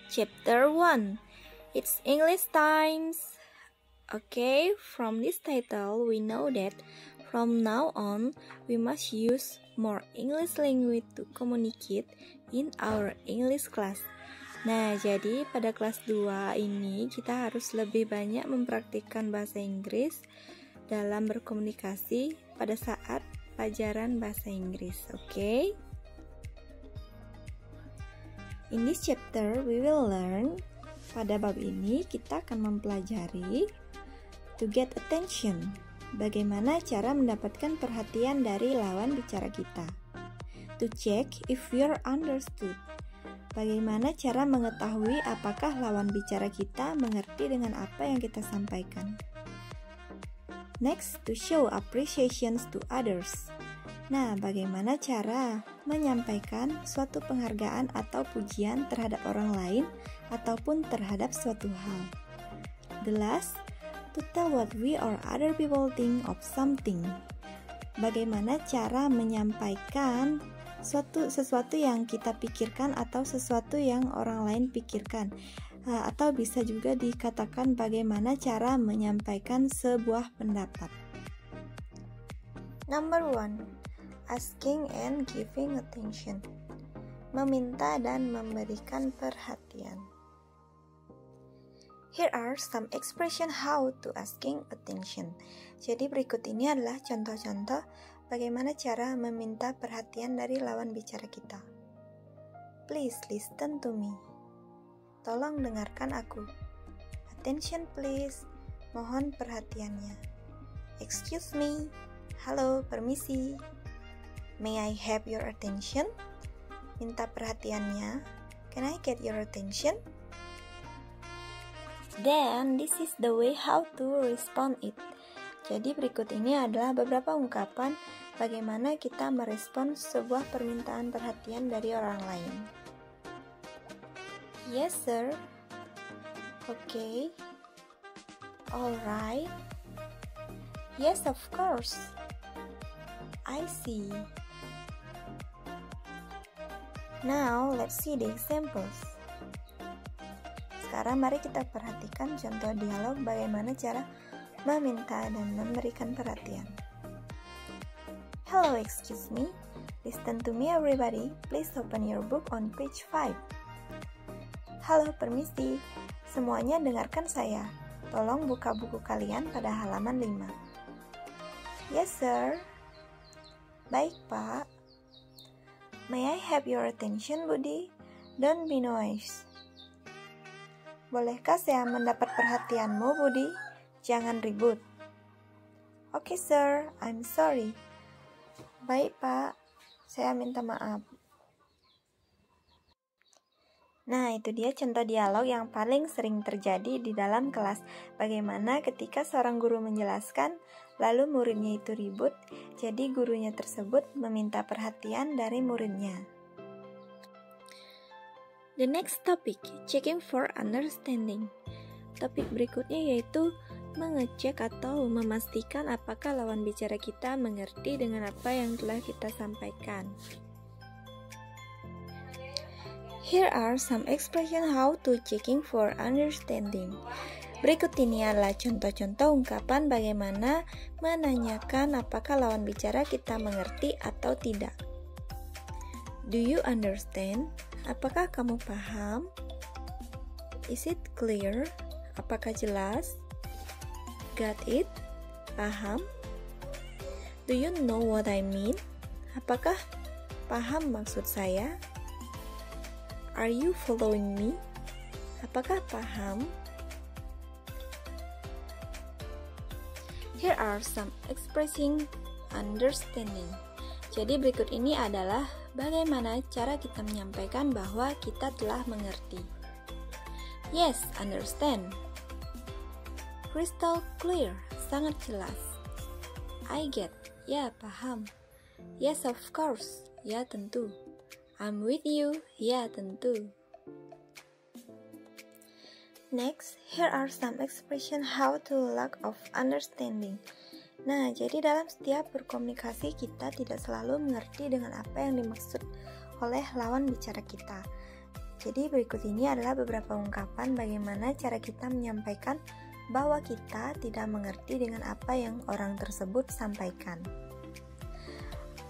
Chapter 1. It's English times. Okay, from this title we know that from now on we must use more English language to communicate in our English class. Nah, jadi pada kelas 2 ini kita harus lebih banyak mempraktikkan bahasa Inggris dalam berkomunikasi pada saat pelajaran bahasa Inggris. Okay? In this chapter, we will learn, pada bab ini kita akan mempelajari to get attention, bagaimana cara mendapatkan perhatian dari lawan bicara kita. To check if you're understood, bagaimana cara mengetahui apakah lawan bicara kita mengerti dengan apa yang kita sampaikan. Next, to show appreciations to others. Nah, bagaimana cara menyampaikan suatu penghargaan atau pujian terhadap orang lain ataupun terhadap suatu hal. The last, to tell what we or other people think of something. Bagaimana cara menyampaikan sesuatu yang kita pikirkan atau sesuatu yang orang lain pikirkan. Atau bisa juga dikatakan bagaimana cara menyampaikan sebuah pendapat. Number 1. Asking and giving attention. Meminta dan memberikan perhatian. Here are some expression how to asking attention. Jadi berikut ini adalah contoh-contoh bagaimana cara meminta perhatian dari lawan bicara kita. Please listen to me. Tolong dengarkan aku. Attention please. Mohon perhatiannya. Excuse me. Halo, permisi. May I have your attention? Minta perhatiannya. Can I get your attention? Then, this is the way how to respond it. Jadi berikut ini adalah beberapa ungkapan bagaimana kita merespon sebuah permintaan perhatian dari orang lain. Yes, sir. Okay. Alright. Yes, of course. I see. Now, let's see the examples. Sekarang mari kita perhatikan contoh dialog bagaimana cara meminta dan memberikan perhatian. Hello, excuse me. Listen to me everybody. Please open your book on page 5. Halo, permisi. Semuanya dengarkan saya. Tolong buka buku kalian pada halaman 5. Yes, sir. Baik, Pak. May I have your attention, Budi? Don't be noise. Bolehkah saya mendapat perhatianmu, Budi? Jangan ribut. Okay, sir. I'm sorry. Baik, Pak. Saya minta maaf. Nah, itu dia contoh dialog yang paling sering terjadi di dalam kelas. Bagaimana ketika seorang guru menjelaskan, lalu muridnya itu ribut, jadi gurunya tersebut meminta perhatian dari muridnya. The next topic, checking for understanding. Topik berikutnya yaitu mengecek atau memastikan apakah lawan bicara kita mengerti dengan apa yang telah kita sampaikan. Here are some expression how to checking for understanding. Berikut ini adalah contoh-contoh ungkapan bagaimana menanyakan apakah lawan bicara kita mengerti atau tidak. Do you understand? Apakah kamu paham? Is it clear? Apakah jelas? Got it? Paham? Do you know what I mean? Apakah paham maksud saya? Are you following me? Apakah paham? Here are some expressing understanding. Jadi berikut ini adalah bagaimana cara kita menyampaikan bahwa kita telah mengerti. Yes, understand. Crystal clear, sangat jelas. I get, ya paham. Yes, of course, ya tentu. I'm with you, ya tentu. Next, here are some expression how to lack of understanding. Nah, jadi dalam setiap berkomunikasi kita tidak selalu mengerti dengan apa yang dimaksud oleh lawan bicara kita. Jadi berikut ini adalah beberapa ungkapan bagaimana cara kita menyampaikan bahwa kita tidak mengerti dengan apa yang orang tersebut sampaikan.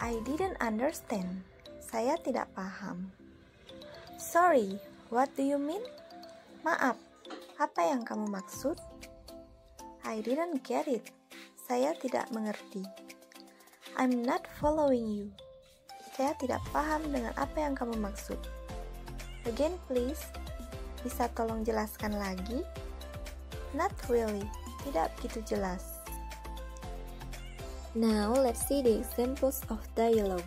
I didn't understand. Saya tidak paham. Sorry, what do you mean? Maaf, apa yang kamu maksud? I didn't get it. Saya tidak mengerti. I'm not following you. Saya tidak paham dengan apa yang kamu maksud. Again please, bisa tolong jelaskan lagi? Not really, tidak begitu jelas. Now let's see the examples of dialogue.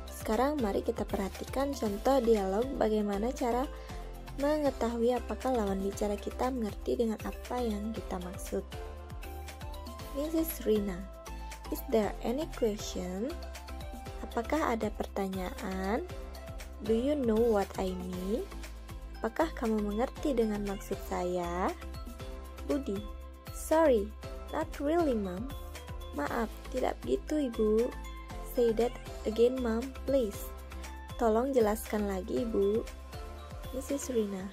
Sekarang mari kita perhatikan contoh dialog bagaimana cara mengetahui apakah lawan bicara kita mengerti dengan apa yang kita maksud. Mrs. Rina, is there any question? Apakah ada pertanyaan? Do you know what I mean? Apakah kamu mengerti dengan maksud saya? Budi, sorry, not really mom. Maaf, tidak begitu ibu. Say that again mom, please. Tolong jelaskan lagi ibu. Mrs. Rina,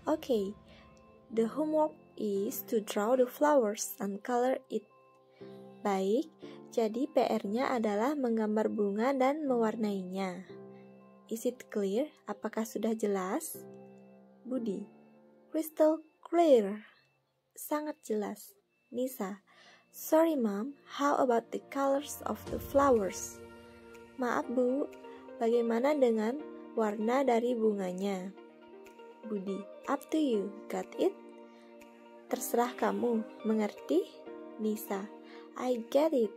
okay, the homework is to draw the flowers and color it. Baik, jadi PR-nya adalah menggambar bunga dan mewarnainya. Is it clear? Apakah sudah jelas? Budi, crystal clear. Sangat jelas. Nisa, sorry mom, how about the colors of the flowers? Maaf bu, bagaimana dengan warna dari bunganya? Budi, up to you, got it? Terserah kamu, mengerti? Nisa, I get it.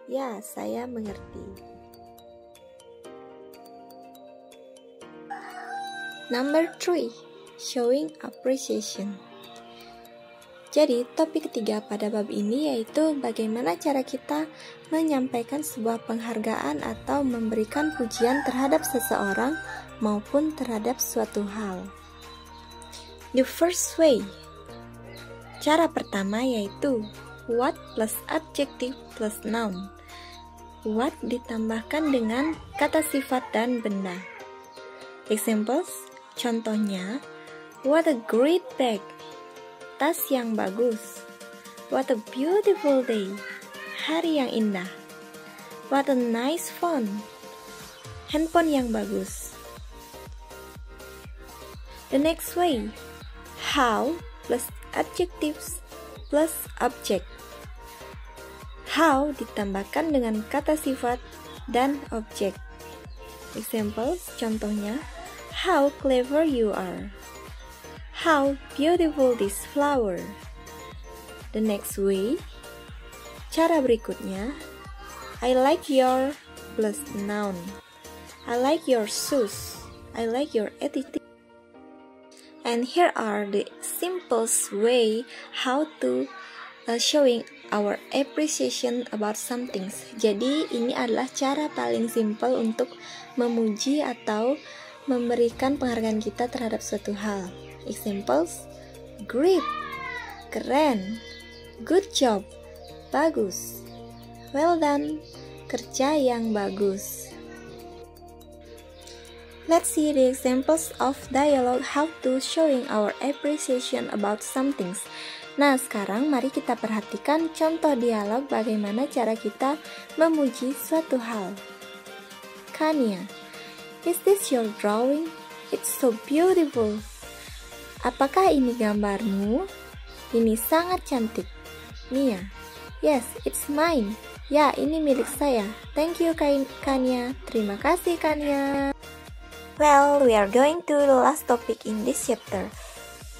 Ya, saya mengerti. Number 3, showing appreciation. Jadi, topik ketiga pada bab ini yaitu bagaimana cara kita menyampaikan sebuah penghargaan atau memberikan pujian terhadap seseorang maupun terhadap suatu hal. The first way. Cara pertama yaitu what plus adjective plus noun. What ditambahkan dengan kata sifat dan benda. Examples, contohnya, what a great bag. Tas yang bagus. What a beautiful day. Hari yang indah. What a nice phone. Handphone yang bagus. The next way, how plus adjectives plus object. How ditambahkan dengan kata sifat dan objek. Examples, contohnya, how clever you are. How beautiful this flower. The next way, cara berikutnya, I like your plus noun. I like your shoes. I like your attitude. And here are the simplest way how to showing our appreciation about something. Jadi ini adalah cara paling simple untuk memuji atau memberikan penghargaan kita terhadap suatu hal. Examples, great, keren, good job, bagus, well done, kerja yang bagus. Let's see the examples of dialogue how to showing our appreciation about something. Nah, sekarang mari kita perhatikan contoh dialog bagaimana cara kita memuji suatu hal. Kania, is this your drawing? It's so beautiful. Apakah ini gambarmu? Ini sangat cantik. Mia, yes, it's mine. Ya, ini milik saya. Thank you, Kania. Terima kasih, Kania. Well, we are going to the last topic in this chapter.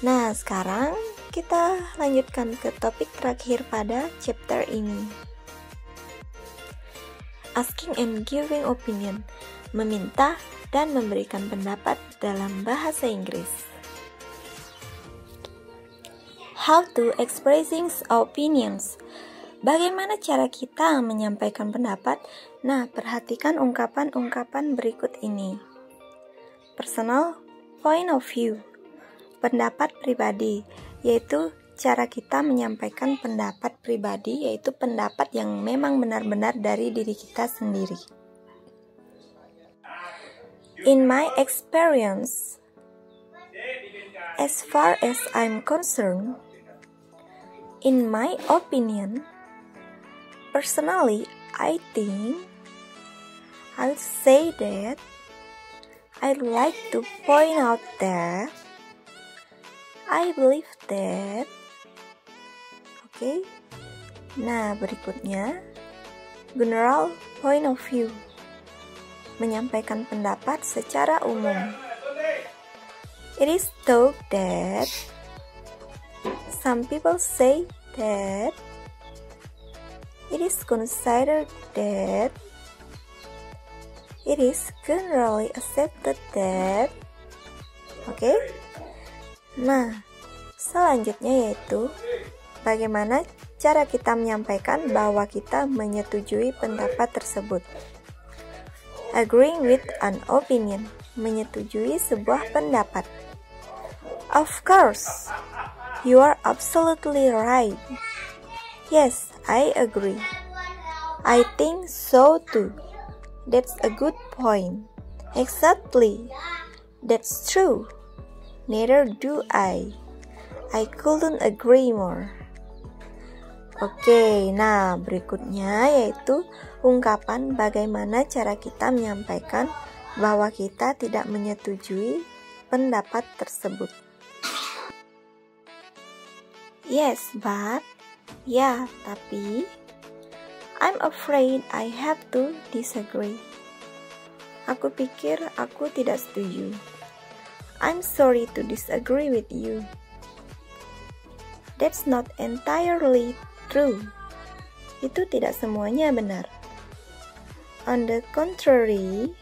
Nah, sekarang kita lanjutkan ke topik terakhir pada chapter ini. Asking and giving opinion. Meminta dan memberikan pendapat dalam bahasa Inggris. How to expressing opinions. Bagaimana cara kita menyampaikan pendapat? Nah, perhatikan ungkapan-ungkapan berikut ini. Personal point of view. Pendapat pribadi, yaitu cara kita menyampaikan pendapat pribadi, yaitu pendapat yang memang benar-benar dari diri kita sendiri. In my experience. As far as I'm concerned, in my opinion, personally, I think I'll say that I'd like to point out that I believe that. Oke. Nah, berikutnya general point of view. Menyampaikan pendapat secara umum. It is thought that some people say that it is considered that it is generally accepted that. Oke. Nah, selanjutnya yaitu bagaimana cara kita menyampaikan bahwa kita menyetujui pendapat tersebut. Agreeing with an opinion, menyetujui sebuah pendapat. Of course, you are absolutely right. Yes, I agree. I think so too. That's a good point. Exactly. That's true. Neither do I. I couldn't agree more. Oke, nah berikutnya yaitu ungkapan bagaimana cara kita menyampaikan bahwa kita tidak menyetujui pendapat tersebut. Yes, but. Ya, tapi. I'm afraid I have to disagree. Aku pikir aku tidak setuju. I'm sorry to disagree with you. That's not entirely true. Itu tidak semuanya benar. On the contrary,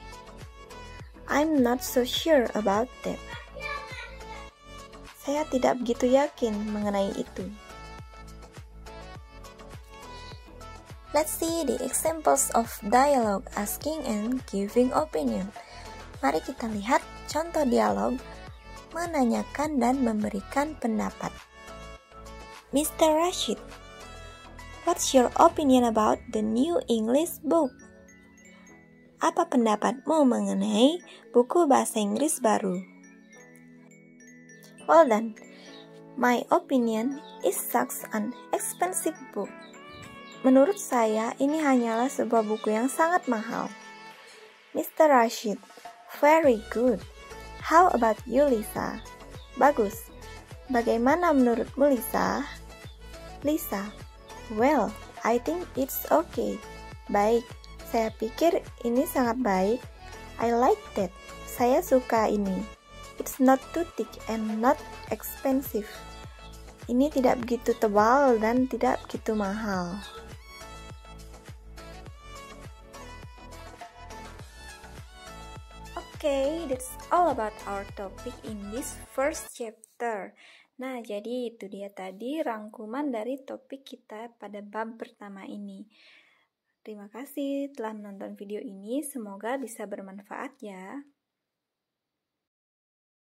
I'm not so sure about that. Saya tidak begitu yakin mengenai itu. Let's see the examples of dialogue asking and giving opinion. Mari kita lihat contoh dialog menanyakan dan memberikan pendapat. Mr. Rashid, what's your opinion about the new English book? Apa pendapatmu mengenai buku bahasa Inggris baru? Well done. My opinion is such an expensive book. Menurut saya, ini hanyalah sebuah buku yang sangat mahal. Mr. Rashid, very good. How about you, Lisa? Bagus. Bagaimana menurutmu, Lisa? Lisa, well, I think it's okay. Baik, saya pikir ini sangat baik. I like that. Saya suka ini. It's not too thick and not expensive. Ini tidak begitu tebal dan tidak begitu mahal. Okay, that's all about our topic in this first chapter. Nah, jadi itu dia tadi rangkuman dari topik kita pada bab pertama ini. Terima kasih telah menonton video ini, semoga bisa bermanfaat ya.